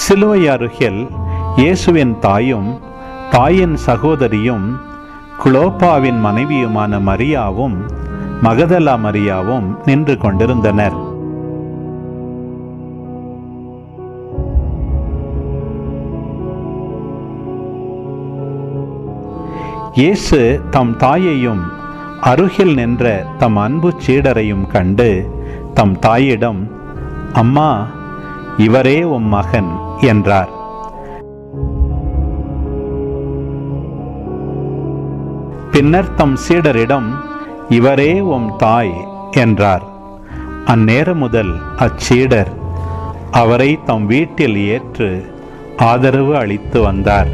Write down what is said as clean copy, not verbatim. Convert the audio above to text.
சிலுவை அருகில் இயேசுவின் தாயும் தாயின் சகோதரியும் குளோப்பாவின் மனைவியுமான மரியாவும் மகதலா மரியாவும் நின்று கொண்டிருந்தனர். இயேசு தம் தாயையும் அருகில் நின்ற தம் அன்பு சீடரையும் கண்டு தம் தாயிடம், அம்மா, இவரே உம் மகன் என்றார். பின்னர் தம் சீடரிடம், இவரே உம் தாய் என்றார். அந்நேரம் முதல் அச்சீடர் அவரை தம் வீட்டில் ஏற்று ஆதரவு அளித்து வந்தார்.